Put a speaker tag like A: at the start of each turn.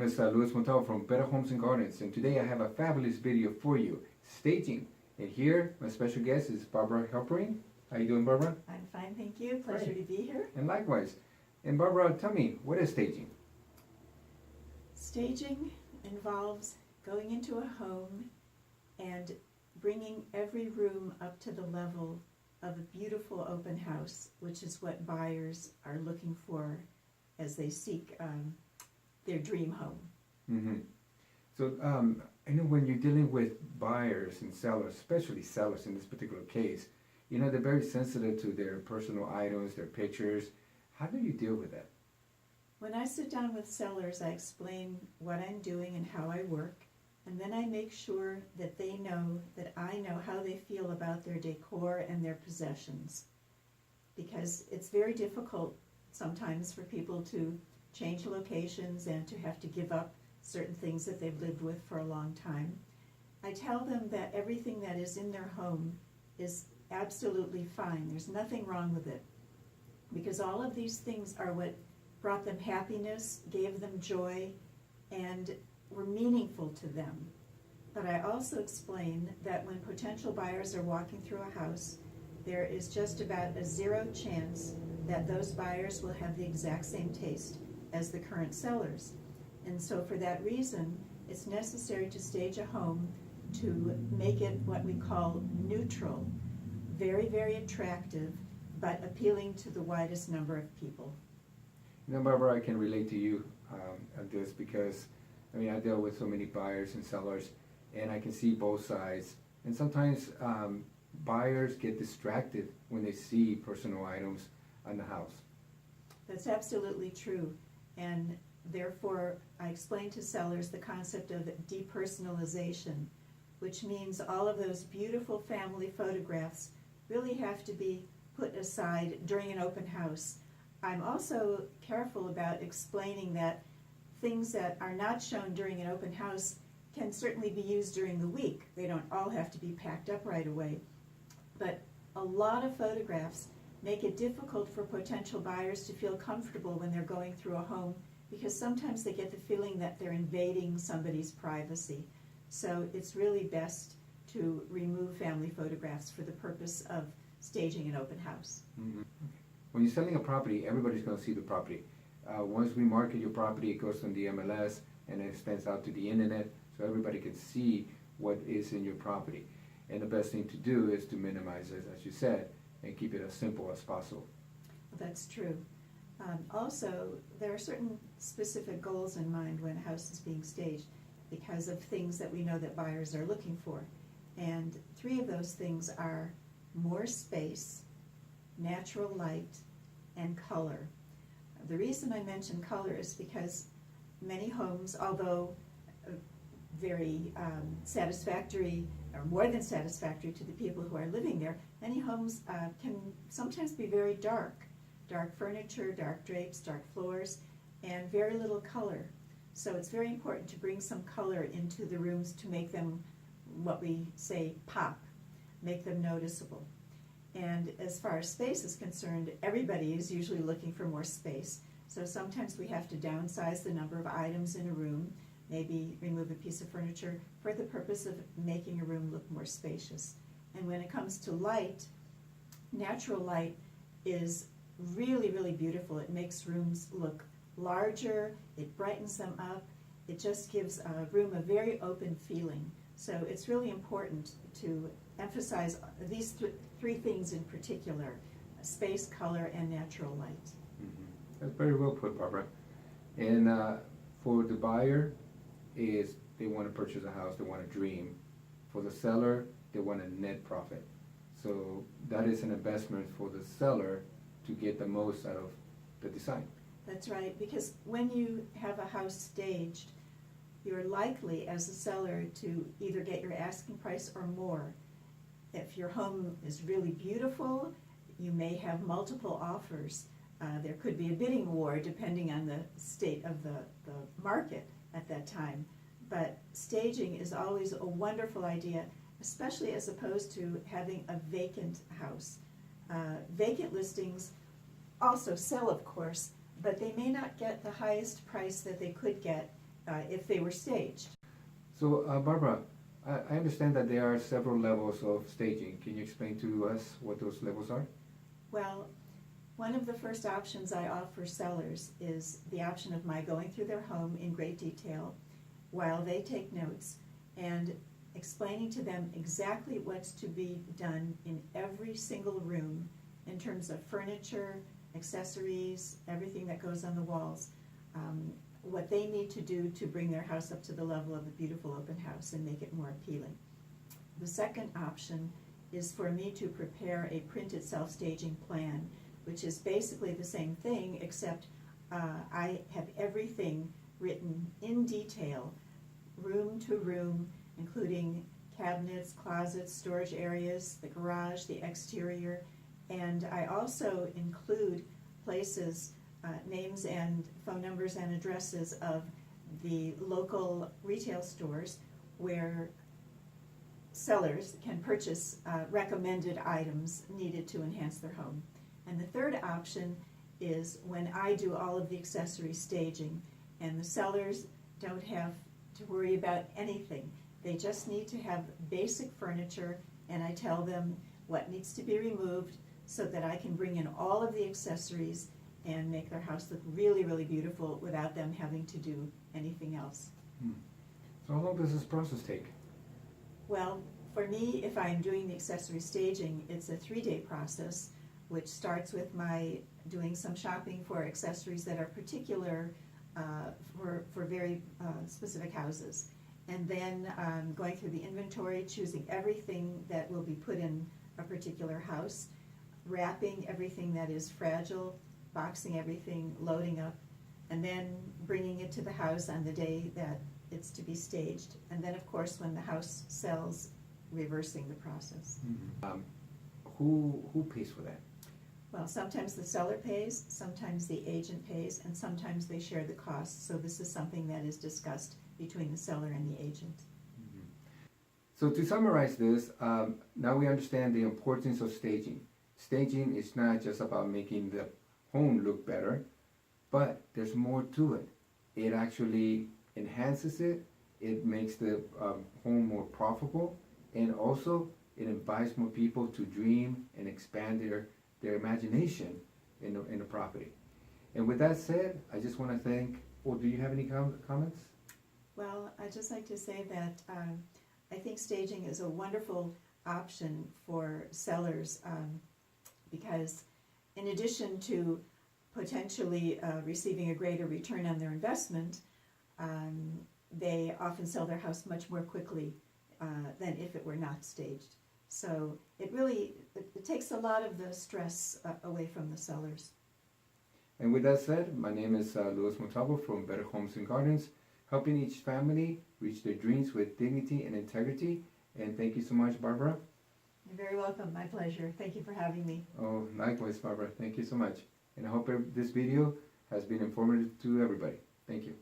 A: name is Luis Montalvo from Better Homes and Gardens, and today I have a fabulous video for you, staging. And here, my special guest is Barbara Halperin. How you doing, Barbara?
B: I'm fine, thank you. Pleasure to be here.
A: And likewise. And Barbara, tell me, what is staging?
B: Staging involves going into a home and bringing every room up to the level of a beautiful open house, which is what buyers are looking for as they seek their dream home.
A: Mm-hmm. So I know when you're dealing with buyers and sellers, especially sellers in this particular case, you know, they're very sensitive to their personal items, their pictures. How do you deal with that?
B: When I sit down with sellers, I explain what I'm doing and how I work, and then I make sure that they know that I know how they feel about their decor and their possessions. Because it's very difficult sometimes for people to change locations and to have to give up certain things that they've lived with for a long time. I tell them that everything that is in their home is absolutely fine. There's nothing wrong with it. Because all of these things are what brought them happiness, gave them joy, and were meaningful to them. But I also explain that when potential buyers are walking through a house, there is just about a 0 chance that those buyers will have the exact same taste as the current sellers. And so for that reason, it's necessary to stage a home to make it what we call neutral, very, very attractive, but appealing to the widest number of people.
A: You know, Barbara, I can relate to you on this because, I mean, I deal with so many buyers and sellers, and I can see both sides. And sometimes buyers get distracted when they see personal items on the house.
B: That's absolutely true. And therefore, I explain to sellers the concept of depersonalization, which means all of those beautiful family photographs really have to be put aside during an open house. I'm also careful about explaining that things that are not shown during an open house can certainly be used during the week. They don't all have to be packed up right away. But a lot of photographs make it difficult for potential buyers to feel comfortable when they're going through a home, because sometimes they get the feeling that they're invading somebody's privacy. So it's really best to remove family photographs for the purpose of staging an open house.
A: Mm-hmm. When you're selling a property, everybody's going to see the property. Once we market your property, it goes on the MLS and it extends out to the internet so everybody can see what is in your property. And the best thing to do is to minimize it, as you said, and keep it as simple as possible.
B: Well, that's true. Also, there are certain specific goals in mind when a house is being staged because of things that we know that buyers are looking for. And 3 of those things are more space, natural light, and color. The reason I mention color is because many homes, although very satisfactory, or more than satisfactory to the people who are living there, many homes can sometimes be very dark. Dark furniture, dark drapes, dark floors, and very little color. So it's very important to bring some color into the rooms to make them, what we say, pop, make them noticeable. And as far as space is concerned, everybody is usually looking for more space. So sometimes we have to downsize the number of items in a room, maybe remove a piece of furniture for the purpose of making a room look more spacious. And when it comes to light, natural light is really, really beautiful. It makes rooms look larger, it brightens them up, it just gives a room a very open feeling. So it's really important to emphasize these 3 things in particular: space, color, and natural light.
A: Mm-hmm. That's very well put, Barbara. And for the buyer, is they want to purchase a house, they want to dream. For the seller, they want a net profit. So that is an investment for the seller to get the most out of the design.
B: That's right, because when you have a house staged, you're likely as a seller to either get your asking price or more. If your home is really beautiful, you may have multiple offers. There could be a bidding war depending on the state of the market at that time. But staging is always a wonderful idea, especially as opposed to having a vacant house. Vacant listings also sell, of course, but they may not get the highest price that they could get if they were staged.
A: So, Barbara, I understand that there are several levels of staging. Can you explain to us what those levels are?
B: Well, one of the first options I offer sellers is the option of my going through their home in great detail while they take notes and explaining to them exactly what's to be done in every single room in terms of furniture, accessories, everything that goes on the walls, what they need to do to bring their house up to the level of a beautiful open house and make it more appealing. The second option is for me to prepare a printed self-staging plan, which is basically the same thing, except I have everything written in detail, room to room, including cabinets, closets, storage areas, the garage, the exterior, and I also include places, names and phone numbers and addresses of the local retail stores where sellers can purchase recommended items needed to enhance their home. And the third option is when I do all of the accessory staging and the sellers don't have to worry about anything. They just need to have basic furniture, and I tell them what needs to be removed so that I can bring in all of the accessories and make their house look really, really beautiful without them having to do anything else.
A: So how long does this process take?
B: Well, for me, if I'm doing the accessory staging, it's a 3-day process, which starts with my doing some shopping for accessories that are particular for very specific houses. And then going through the inventory, choosing everything that will be put in a particular house, wrapping everything that is fragile, boxing everything, loading up, and then bringing it to the house on the day that it's to be staged. And then, of course, when the house sells, reversing the process.
A: Who pays for that?
B: Well, sometimes the seller pays, sometimes the agent pays, and sometimes they share the costs. So this is something that is discussed between the seller and the agent.
A: So to summarize this, now we understand the importance of staging. Staging is not just about making the home look better, but there's more to it. It actually enhances it, it makes the home more profitable, and also it invites more people to dream and expand their imagination in the property. And with that said, I just want to thank, do you have any comments?
B: Well, I'd just like to say that I think staging is a wonderful option for sellers because in addition to potentially receiving a greater return on their investment, they often sell their house much more quickly than if it were not staged. So it really it takes a lot of the stress away from the sellers.
A: And with that said, my name is Montalvo from Better Homes and Gardens, helping each family reach their dreams with dignity and integrity. And thank you so much, Barbara.
B: You're very welcome. My pleasure. Thank you for having me.
A: Oh, likewise, Barbara. Thank you so much. And I hope this video has been informative to everybody. Thank you.